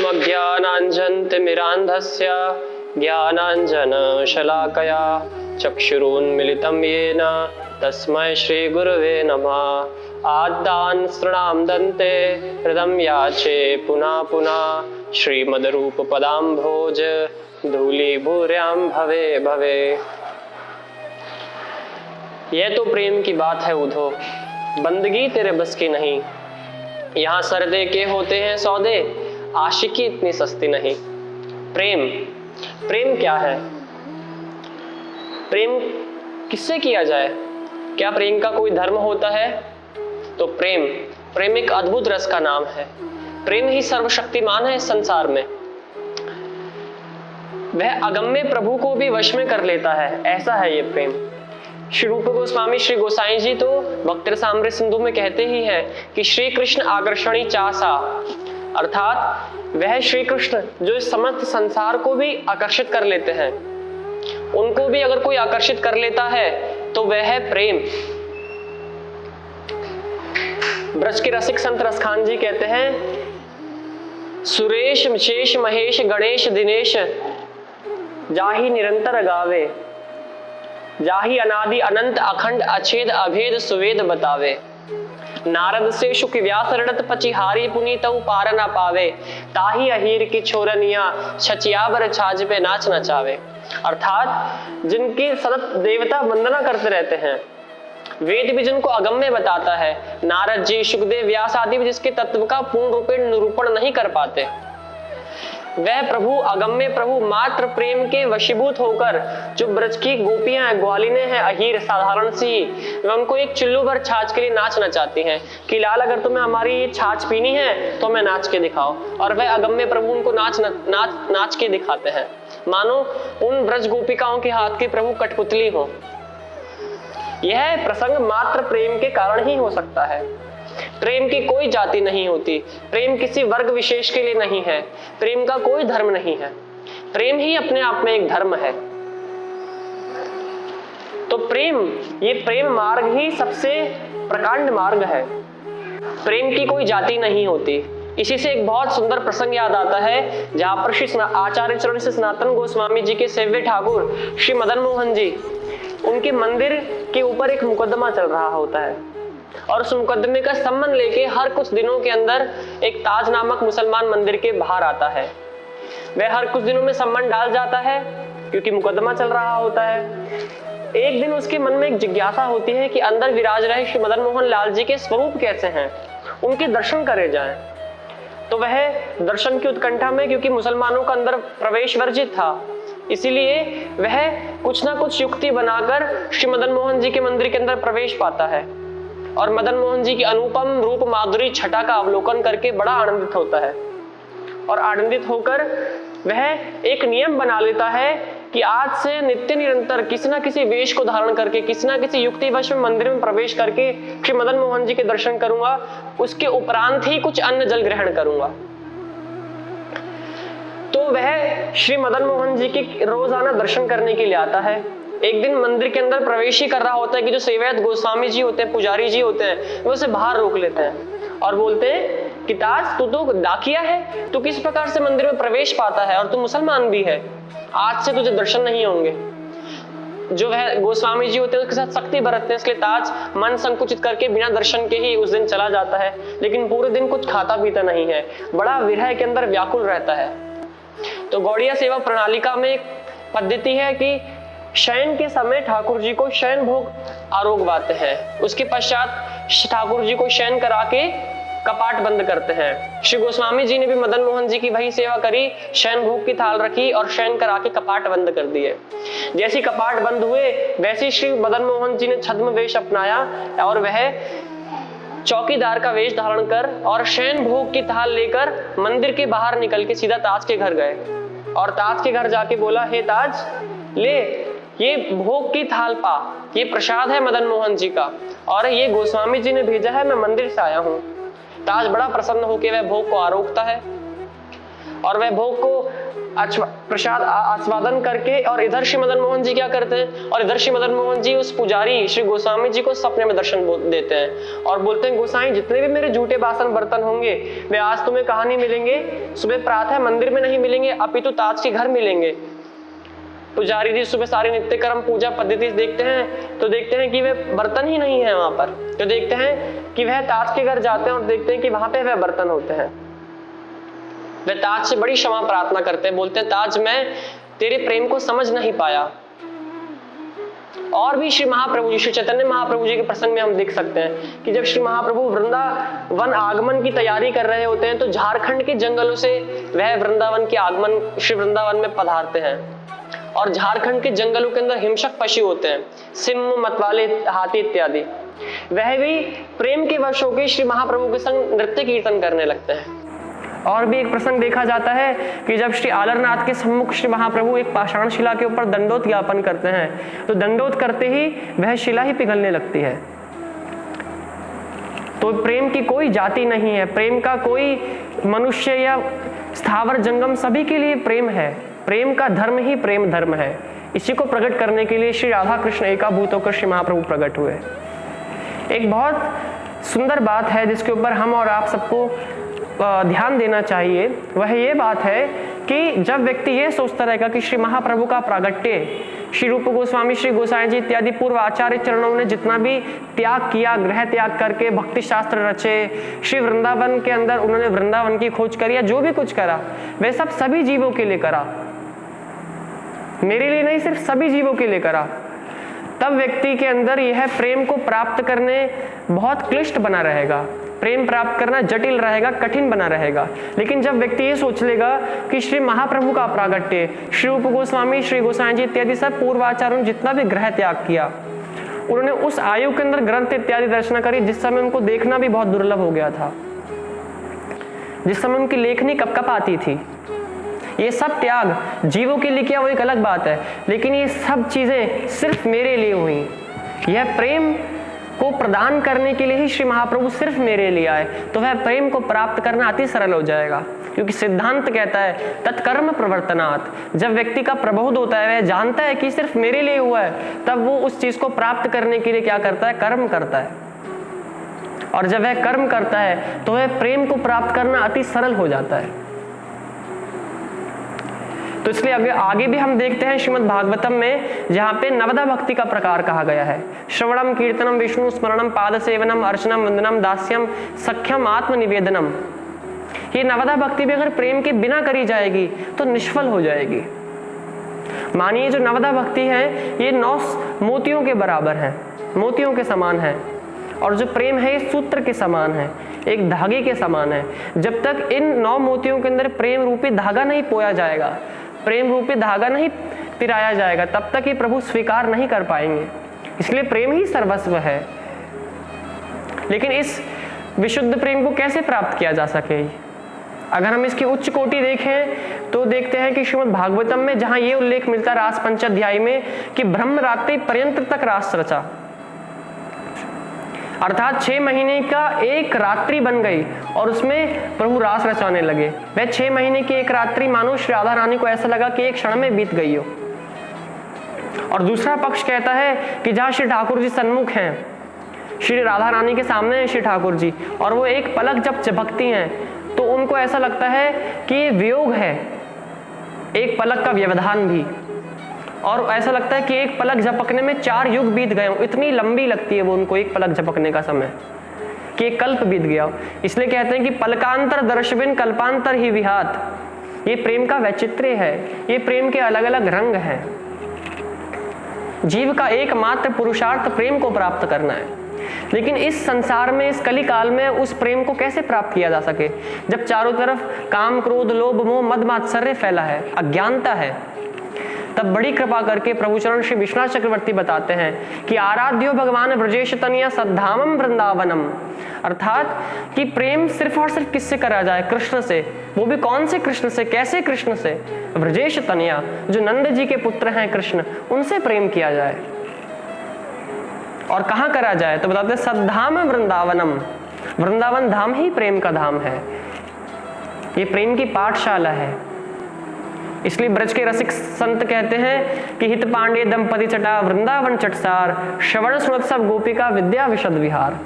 ओमज्ञानाञ्जनतिमिरान्धस्य ज्ञानाञ्जनशलाकया चक्षुरुन्मिलितं येन तस्मै श्रीगुरवे नमः। आद्यान् शृणां दन्ते हृदं याचे पुनः पुनः श्रीमद्रूपपदाम्भोज धूलीभूर्यां भवे भवे। यह तो प्रेम की बात है उधो, बंदगी तेरे बस की नहीं। यहाँ सरदे के होते हैं सौदे, आशिकी इतनी सस्ती नहीं। प्रेम प्रेम क्या है? प्रेम किससे किया जाए? क्या प्रेम का कोई धर्म होता है? तो प्रेम एक अद्भुत रस का नाम है। प्रेम ही सर्वशक्तिमान है इस संसार में। वह अगम्य प्रभु को भी वश में कर लेता है, ऐसा है ये प्रेम। श्री रूप गोस्वामी श्री गोसाई जी तो भक्त रसामृत सिंधु में कहते ही है कि श्री कृष्ण आकर्षणी चासा, अर्थात वह श्री कृष्ण जो इस समस्त संसार को भी आकर्षित कर लेते हैं, उनको भी अगर कोई आकर्षित कर लेता है तो वह है प्रेम। ब्रज के रसिक संत रसखान जी कहते हैं, सुरेश शेष महेश गणेश दिनेश जाहि निरंतर गावे, जाहि अनादि अनंत अखंड अछेद अभेद सुवेद बतावे। नारद से शुक व्यास रणत पचिहारी पुनीतऊ पार न पावे, ताही अहीर की छोरनिया छचियावर छाज पे नाच नचावे। अर्थात जिनकी सतत देवता वंदना करते रहते हैं, वेद भी जिनको अगम्य बताता है, नारद जी शुकदेव व्यास आदि भी जिसके तत्व का पूर्ण रूप निरूपण नहीं कर पाते, वह प्रभु अगम्य प्रभु मात्र प्रेम के वशीभूत होकर जो ब्रज की गोपियां हैं, ग्वालिनें हैं, अहीर साधारण सी, वह उनको एक चुल्लू भर छाछ के लिए नाच नचाती हैं कि लाल अगर तुम्हें हमारी ये छाछ पीनी है तो हमें नाच के दिखाओ। और वह अगम्य प्रभु उनको नाच के दिखाते हैं, मानो उन ब्रज गोपिकाओं के हाथ की प्रभु कठपुतली हो। यह प्रसंग मात्र प्रेम के कारण ही हो सकता है। प्रेम की कोई जाति नहीं होती, प्रेम किसी वर्ग विशेष के लिए नहीं है, प्रेम का कोई धर्म नहीं है। प्रेम ही अपने आप में एक धर्म है। तो ये प्रेम मार्ग ही सबसे प्रकांड मार्ग है। प्रेम की कोई जाति नहीं होती। इसी से एक बहुत सुंदर प्रसंग याद आता है, जहां पर श्री आचार्य चरण से सनातन गोस्वामी जी के सेव्य ठाकुर श्री मदन मोहन जी, उनके मंदिर के ऊपर एक मुकदमा चल रहा होता है और उस मुकदमे का संबंध लेके हर कुछ दिनों के अंदर एक ताज नामक मुसलमान मंदिर के बाहर आता है। वह हर कुछ दिनों में संबंध डाल जाता है क्योंकि मुकदमा चल रहा होता है। एक दिन उसके मन में एक जिज्ञासा होती है कि अंदर विराज रहे श्री मदन मोहन लाल जी के स्वरूप कैसे हैं, उनके दर्शन करे जाएं। तो वह दर्शन की उत्कंठा में, क्योंकि मुसलमानों का अंदर प्रवेश वर्जित था, इसीलिए वह कुछ ना कुछ युक्ति बनाकर श्री मदन मोहन जी के मंदिर के अंदर प्रवेश पाता है और मदन मोहन जी की अनुपम रूप माधुरी छटा का अवलोकन करके बड़ा आनंदित होता है। और आनंदित होकर वह एक नियम बना लेता है कि आज से नित्य निरंतर किसी ना किसी वेश को धारण करके, किसी ना किसी युक्तिवश में मंदिर में प्रवेश करके श्री मदन मोहन जी के दर्शन करूंगा, उसके उपरांत ही कुछ अन्न जल ग्रहण करूंगा। तो वह श्री मदन मोहन जी के रोजाना दर्शन करने के लिए आता है। एक दिन मंदिर के अंदर प्रवेश ही कर रहा होता है कि जो सेवायत गोस्वामी जी होते हैं, पुजारी जी होते हैं, वो उसे बाहर रोक लेते हैं और बोलते हैं कि ताज, तू तो डाकिया है, तू किस प्रकार से मंदिर में प्रवेश पाता है और तू मुसलमान भी है, आज से तुझे दर्शन नहीं होंगे। जो वह गोस्वामी जी होते हैं उसके साथ सख्ती बरतते हैं, इसलिए ताज मन संकुचित करके बिना दर्शन के ही उस दिन चला जाता है, लेकिन पूरे दिन कुछ खाता पीता नहीं है, बड़ा विरह के अंदर व्याकुल रहता है। तो गौड़िया सेवा प्रणालिका में एक पद्धति है कि शयन के समय ठाकुर जी को शयन भोग आरोगवाते हैं, उसके पश्चात ठाकुर जी को शयन करा के कपाट बंद करते हैं। श्री गोस्वामी जी ने भी मदन मोहन जी की वही सेवा करी, शयन भोग की थाल रखी और शयन करा के कपाट बंद कर दिए। जैसे कपाट बंद हुए वैसे श्री मदन मोहन जी ने छद्म वेश अपनाया और वह चौकीदार का वेश धारण कर और शयन भोग की थाल लेकर मंदिर के बाहर निकल के सीधा ताज के घर गए और ताज के घर जाके बोला, हे ताज, ले ये भोग की थाल पा, ये प्रसाद है मदन मोहन जी का और ये गोस्वामी जी ने भेजा है, मैं मंदिर से आया हूँ। ताज बड़ा प्रसन्न होकर वह भोग को आरोगता है और वह भोग को प्रसाद आस्वादन करके, और इधर श्री मदन मोहन जी क्या करते हैं, और इधर श्री मदन मोहन जी उस पुजारी श्री गोस्वामी जी को सपने में दर्शन देते हैं और बोलते हैं, गोसाई जितने भी मेरे झूठे बासन बर्तन होंगे वे आज तुम्हें कहाँ नहीं मिलेंगे, सुबह प्रातः मंदिर में नहीं मिलेंगे, अपितु ताज के घर मिलेंगे। पुजारी जी सुबह सारे नित्य कर्म पूजा पद्धति देखते हैं तो देखते हैं कि वे बर्तन ही नहीं है वहां पर, तो देखते हैं कि वह ताज के घर जाते हैं और देखते हैं कि वहां पे वह बर्तन होते हैं। वे ताज से बड़ी क्षमा प्रार्थना करते हैं, बोलते हैं ताज मैं तेरे प्रेम को समझ नहीं पाया। और भी श्री महाप्रभु जी, श्री चैतन्य महाप्रभु जी के प्रसंग में हम देख सकते हैं कि जब श्री महाप्रभु वृंदावन आगमन की तैयारी कर रहे होते हैं तो झारखंड के जंगलों से वह वृंदावन के आगमन श्री वृंदावन में पधारते हैं। और झारखंड के जंगलों के अंदर हिंसक पशु होते हैं, सिंह, मतवाले, हाथी इत्यादि, वह भी प्रेम के वश होकर श्री महाप्रभु के संग नृत्य कीर्तन करने लगते हैं। और भी एक प्रसंग देखा जाता है कि जब श्री आलरनाथ के सम्मुख श्री महाप्रभु एक पाषाण शिला के ऊपर दंडोत ज्ञापन करते हैं तो दंडोत करते ही वह शिला ही पिघलने लगती है। तो प्रेम की कोई जाति नहीं है, प्रेम का कोई मनुष्य या स्थावर जंगम सभी के लिए प्रेम है। प्रेम का धर्म ही प्रेम धर्म है। इसी को प्रकट करने के लिए श्री राधा कृष्ण एकाभूत होकर श्री महाप्रभु प्रकट हुए। एक बहुत सुंदर बात है जिसके ऊपर हम और आप सबको ध्यान देना चाहिए, वह ये बात है कि जब व्यक्ति ये सोचता रहेगा कि श्री महाप्रभु का प्रागट्य, श्री रूप गोस्वामी, श्री गोसाई जी इत्यादि पूर्व आचार्य चरणों ने जितना भी त्याग किया, ग्रह त्याग करके भक्ति शास्त्र रचे, श्री वृंदावन के अंदर उन्होंने वृंदावन की खोज करी या जो भी कुछ करा वह सब सभी जीवों के लिए करा, मेरे लिए नहीं, सिर्फ सभी जीवों के लिए करा, तब व्यक्ति के अंदर यह प्रेम को प्राप्त करने बहुत क्लिष्ट बना रहेगा। प्रेम प्राप्त करना जटिल रहेगा, कठिन बना रहेगा। लेकिन जब व्यक्ति ये सोच लेगा कि श्री महाप्रभु का प्रागट्य, श्री रूप गोस्वामी, श्री गोसाई जी इत्यादि सब पूर्वाचार्यों ने जितना भी ग्रह त्याग किया, उन्होंने उस आयु के अंदर ग्रंथ इत्यादि रचना करी जिस समय उनको देखना भी बहुत दुर्लभ हो गया था, जिस समय उनकी लेखनी कप कप आती थी। ये सब त्याग जीवों के लिए किया वो एक अलग बात है, लेकिन ये सब चीजें सिर्फ मेरे लिए हुई। यह प्रेम को प्रदान करने के लिए ही श्री महाप्रभु सिर्फ मेरे लिए आए, तो वह प्रेम को प्राप्त करना अति सरल हो जाएगा। क्योंकि सिद्धांत कहता है तत्कर्म प्रवर्तनात्, जब व्यक्ति का प्रबोध होता है, वह जानता है कि सिर्फ मेरे लिए हुआ है, तब वो उस चीज को प्राप्त करने के लिए क्या करता है, कर्म करता है। और जब वह कर्म करता है तो वह प्रेम को प्राप्त करना अति सरल हो जाता है। तो इसलिए आगे भी हम देखते हैं श्रीमद् भागवतम में, जहाँ पे नवदा भक्ति का प्रकार कहा गया है। श्रवणम, कीर्तनम, विष्णु स्मरणम, पाद सेवनम, अर्चनम, वंदनम, दास्यम, सख्यम, आत्मनिवेदनम। ये नवदा भक्ति भी अगर प्रेम के बिना करी जाएगी तो निष्फल हो जाएगी। मानिए जो नवदा भक्ति है ये 9 मोतियों के बराबर है, मोतियों के समान है, और जो प्रेम है ये सूत्र के समान है, एक धागे के समान है। जब तक इन 9 मोतियों के अंदर प्रेम रूपी धागा नहीं पोया जाएगा, प्रेम रूपी धागा नहीं पिराया जाएगा, तब तक ये प्रभु स्वीकार नहीं कर पाएंगे। इसलिए प्रेम ही सर्वस्व है। लेकिन इस विशुद्ध प्रेम को कैसे प्राप्त किया जा सके, अगर हम इसकी उच्च कोटि देखें तो देखते हैं कि श्रीमद् भागवतम में जहां ये उल्लेख मिलता है रास पंचाध्याय में कि ब्रह्म रात्रि पर्यंत तक रास रचा, अर्थात 6 महीने का एक रात्रि बन गई और उसमें प्रभु रास रचाने लगे। वह 6 महीने की एक रात्रि मानो श्री राधा रानी को ऐसा लगा कि एक क्षण में बीत गई हो। और दूसरा पक्ष कहता है कि जहाँ श्री ठाकुर जी सन्मुख हैं, श्री राधा रानी के सामने हैं श्री ठाकुर जी, और वो एक पलक जब झपकती हैं तो उनको ऐसा लगता है कि ये वियोग है, एक पलक का व्यवधान भी, और ऐसा लगता है कि एक पलक झपकने में 4 युग बीत गए हो। इतनी लंबी लगती है वो उनको एक पलक झपकने का समय कि एक कल्प बीत गया हो। इसलिए कहते हैं कि पलकांतर दर्शबिन कल्पांतर ही विहात। ये प्रेम का वैचित्र्य है, ये प्रेम के अलग अलग रंग हैं। जीव का एकमात्र पुरुषार्थ प्रेम को प्राप्त करना है। लेकिन इस संसार में, इस कली काल में उस प्रेम को कैसे प्राप्त किया जा सके जब चारों तरफ काम, क्रोध, लोभ, मोह, मद, मात्सर्य फैला है, अज्ञानता है। तब बड़ी कृपा करके प्रभुचरण श्री विश्वनाथ चक्रवर्ती बताते हैं कि आराध्यो भगवान ब्रजेश तनया सद्धामम वृंदावनम, अर्थात कि प्रेम सिर्फ और सिर्फ किससे करा जाए, कृष्ण से। वो भी कौन से कृष्ण से, कैसे कृष्ण से, ब्रजेश तनया, जो नंद जी के पुत्र हैं कृष्ण, उनसे प्रेम किया जाए। और कहाँ करा जाए तो बताते हैं सद्धाम वृंदावनम, वृंदावन धाम ही प्रेम का धाम है। ये प्रेम की पाठशाला है। इसलिए ब्रज के रसिक संत कहते हैं कि हित पांडे दंपति चटा वृंदावन चटसार, श्रवण सुनत सब गोपिका विद्या विशद विहार।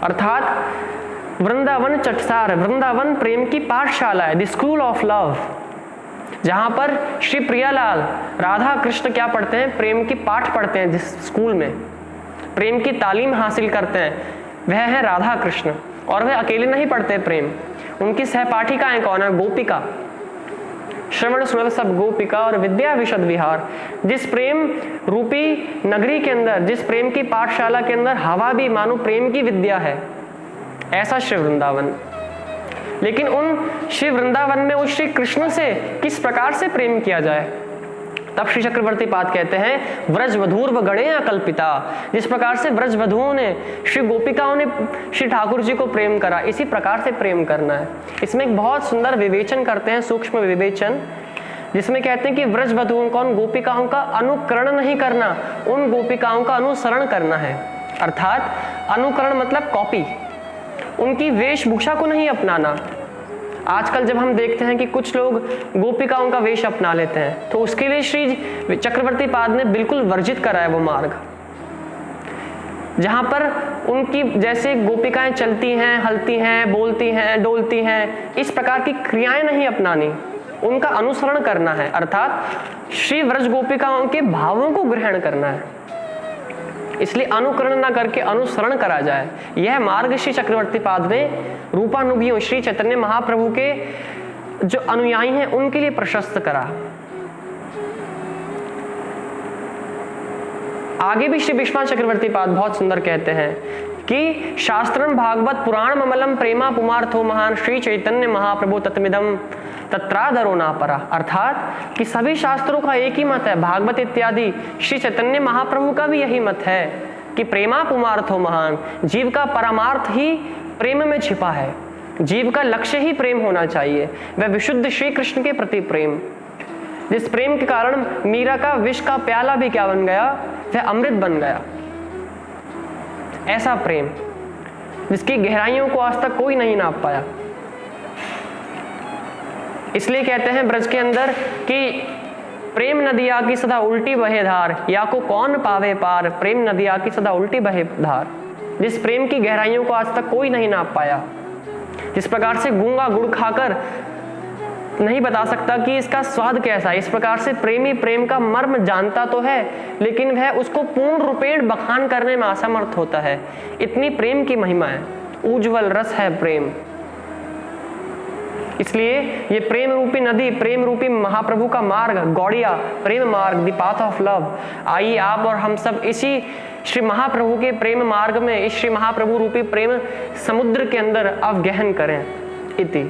अर्थात वृंदावन चटसार, वृंदावन प्रेम की पाठशाला है, द स्कूल ऑफ लव, जहां पर श्री प्रियालाल राधा कृष्ण क्या पढ़ते हैं, प्रेम की पाठ पढ़ते हैं। जिस स्कूल में प्रेम की तालीम हासिल करते हैं वह है राधा कृष्ण, और वह अकेले नहीं पढ़ते प्रेम, उनकी सहपाठिकाएं कौन है, गोपिका। श्रवण सुनत सब गोपिका और विद्या विशद विहार। जिस प्रेम रूपी नगरी के अंदर, जिस प्रेम की पाठशाला के अंदर हवा भी मानो प्रेम की विद्या है, ऐसा श्री वृंदावन। लेकिन उन श्री वृंदावन में उस श्री कृष्ण से किस प्रकार से प्रेम किया जाए, तब श्री चक्रवर्ती पाद कहते हैं व्रज वधूर व गणे अकल्पिता। जिस प्रकार से व्रज वधुओं ने, श्री गोपिकाओं ने श्री ठाकुर जी को प्रेम करा, इसी प्रकार से प्रेम करना है। इसमें एक बहुत सुंदर विवेचन करते हैं, सूक्ष्म विवेचन, जिसमें कहते हैं कि व्रज वधुओं को, उन गोपिकाओं का अनुकरण नहीं करना, उन गोपिकाओं का अनुसरण करना है। अर्थात अनुकरण मतलब कॉपी, उनकी वेशभूषा को नहीं अपनाना। आजकल जब हम देखते हैं कि कुछ लोग गोपिकाओं का वेश अपना लेते हैं, तो उसके लिए श्री चक्रवर्ती पाद ने बिल्कुल वर्जित करा है वो मार्ग, जहां पर उनकी जैसे गोपिकाएं चलती हैं, हलती हैं, बोलती हैं, डोलती हैं, इस प्रकार की क्रियाएं नहीं अपनानी, उनका अनुसरण करना है। अर्थात श्री व्रज गोपिकाओं के भावों को ग्रहण करना है। इसलिए अनुकरण ना करके अनुसरण करा जाए। यह मार्ग श्री चक्रवर्ती पाद ने रूपानुगियों, श्री चैतन्य महाप्रभु के जो अनुयायी हैं उनके लिए प्रशस्त करा। आगे भी श्री विश्वनाथ चक्रवर्ती पाद बहुत सुंदर कहते हैं कि शास्त्रम भागवत पुराण ममलम प्रेमा पुमार्थो महान श्री चैतन्य महाप्रभु तत्मिदम तत्रादरो ना परा। अर्थात कि सभी शास्त्रों का एक ही मत है, भागवत इत्यादि श्री चैतन्य महाप्रभु का भी यही मत है कि प्रेमा पुमार्थो महान, जीव का परमार्थ ही प्रेम में छिपा है, जीव का लक्ष्य ही प्रेम होना चाहिए, वह विशुद्ध श्री कृष्ण के प्रति प्रेम, जिस प्रेम के कारण मीरा का विष का प्याला भी क्या बन गया, वह अमृत बन गया। ऐसा प्रेम जिसकी गहराइयों को आज तक कोई नहीं नाप पाया। इसलिए कहते हैं ब्रज के अंदर कि प्रेम नदिया की सदा उल्टी बहे धार, या को कौन पावे पार, प्रेम नदिया की सदा उल्टी बहे धार। जिस प्रेम की गहराइयों को आज तक कोई नहीं नाप पाया, जिस प्रकार से गूंगा गुड़ खाकर नहीं बता सकता कि इसका स्वाद कैसा है, इस प्रकार से प्रेमी प्रेम का मर्म जानता तो है, लेकिन वह उसको पूर्ण रूपेण बखान करने में असमर्थ होता है। इतनी प्रेम की महिमा है, उज्जवल रस है प्रेम। इसलिए ये प्रेम रूपी नदी, प्रेम रूपी महाप्रभु का मार्ग, गौड़िया प्रेम मार्ग, द पाथ ऑफ लव, आइए आप और हम सब इसी श्री महाप्रभु के प्रेम मार्ग में, इस श्री महाप्रभु रूपी प्रेम समुद्र के अंदर अवगहन करें। इति